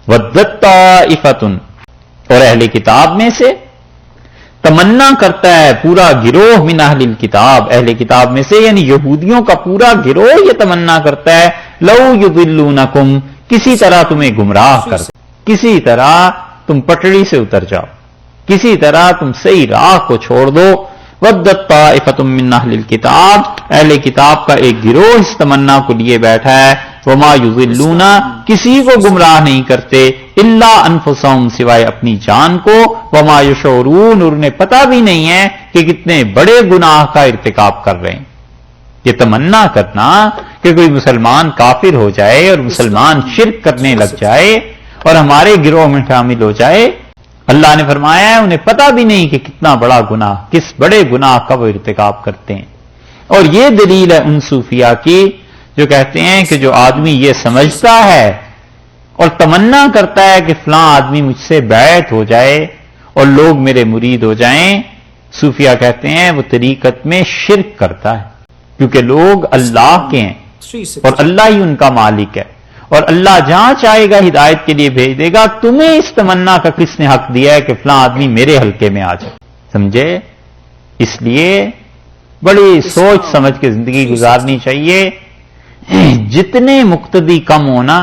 وَدَّتْ طَائِفَةٌ، اور اہل کتاب میں سے تمنا کرتا ہے پورا گروہ من اہل الکتاب، اہل کتاب میں سے یعنی یہودیوں کا پورا گروہ یہ تمنا کرتا ہے لو یضلونکم، کسی طرح تمہیں گمراہ کر دیں، کسی طرح تم پٹڑی سے اتر جاؤ، کسی طرح تم صحیح راہ کو چھوڑ دو. وَدَّتْ طَائِفَةٌ مِّنْ أَهْلِ الْكِتَابِ، اہل کتاب کا ایک گروہ اس تمنا کو لیے بیٹھا ہے. وَمَا يُضِلُّونَ، کسی کو گمراہ نہیں کرتے، إِلَّا أَنفُسَهُمْ، سوائے اپنی جان کو. وَمَا يَشْعُرُونَ، اور انہیں پتہ بھی نہیں ہے کہ کتنے بڑے گناہ کا ارتکاب کر رہے ہیں. یہ تمنا کرنا کہ کوئی مسلمان کافر ہو جائے اور مسلمان شرک کرنے لگ جائے اور ہمارے گروہ میں شامل ہو جائے، اللہ نے فرمایا ہے انہیں پتہ بھی نہیں کہ کتنا بڑا گناہ، کس بڑے گناہ کا وہ ارتکاب کرتے ہیں. اور یہ دلیل ہے ان صوفیاء کی جو کہتے ہیں کہ جو آدمی یہ سمجھتا ہے اور تمنا کرتا ہے کہ فلاں آدمی مجھ سے بیعت ہو جائے اور لوگ میرے مرید ہو جائیں، صوفیاء کہتے ہیں وہ طریقت میں شرک کرتا ہے، کیونکہ لوگ اللہ کے ہیں اور اللہ ہی ان کا مالک ہے، اور اللہ جہاں چاہے گا ہدایت کے لیے بھیج دے گا. تمہیں اس تمنا کا کس نے حق دیا ہے کہ فلاں آدمی میرے حلقے میں آ جائے؟ سمجھے؟ اس لیے بڑی سوچ سمجھ کے زندگی گزارنی چاہیے. جتنے مقتدی کم ہونا،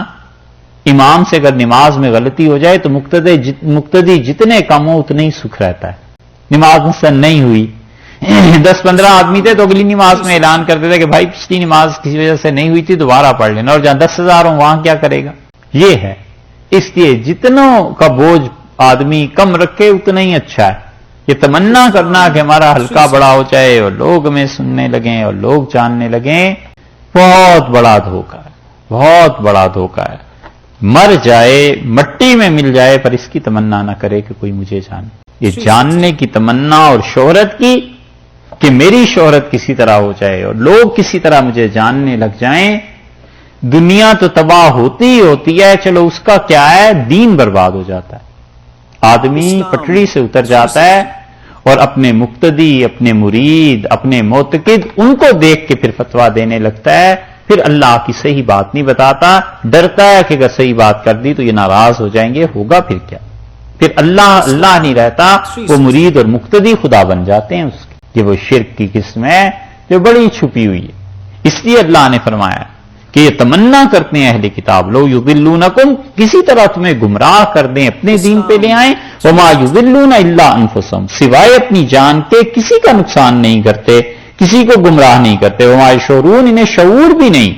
امام سے اگر نماز میں غلطی ہو جائے تو مقتدی جتنے کم ہو اتنا ہی سکھ رہتا ہے. نماز مثلا نہیں ہوئی، 10-15 آدمی تھے تو اگلی نماز میں اعلان کرتے تھے کہ بھائی پچھلی نماز کسی وجہ سے نہیں ہوئی تھی دوبارہ پڑھ لینا، اور جہاں 10,000 ہوں وہاں کیا کرے گا؟ یہ ہے. اس لیے جتنوں کا بوجھ آدمی کم رکھے اتنا ہی اچھا ہے. یہ تمنا کرنا کہ ہمارا حلقہ بڑا ہو جائے اور لوگ ہمیں سننے لگیں اور لوگ جاننے لگیں، بہت بڑا دھوکہ ہے، بہت بڑا دھوکہ ہے. مر جائے، مٹی میں مل جائے، پر اس کی تمنا نہ کرے کہ کوئی مجھے جانے. یہ جاننے کی تمنا اور شہرت کی کہ میری شہرت کسی طرح ہو جائے اور لوگ کسی طرح مجھے جاننے لگ جائیں. دنیا تو تباہ ہوتی ہی ہوتی ہے، چلو اس کا کیا ہے، دین برباد ہو جاتا ہے. آدمی پٹڑی سے اتر جاتا ہے اور اپنے مقتدی، اپنے مرید، اپنے معتقد ان کو دیکھ کے پھر فتویٰ دینے لگتا ہے، پھر اللہ کی صحیح بات نہیں بتاتا، ڈرتا ہے کہ اگر صحیح بات کر دی تو یہ ناراض ہو جائیں گے، ہوگا پھر کیا؟ پھر اللہ نہیں رہتا، وہ مرید اور مقتدی خدا بن جاتے ہیں اس کے. یہ وہ شرک کی قسم ہے جو بڑی چھپی ہوئی ہے. اس لیے اللہ نے فرمایا کہ یہ تمنا کرتے ہیں اہل کتاب لو یضلونکم، کسی طرح تمہیں گمراہ کر دیں، اپنے دین پہ لے آئیں. وما یضلون الا انفسهم، سوائے اپنی جان کے کسی کا نقصان نہیں کرتے، کسی کو گمراہ نہیں کرتے. وما یشعرون، انہیں شعور بھی نہیں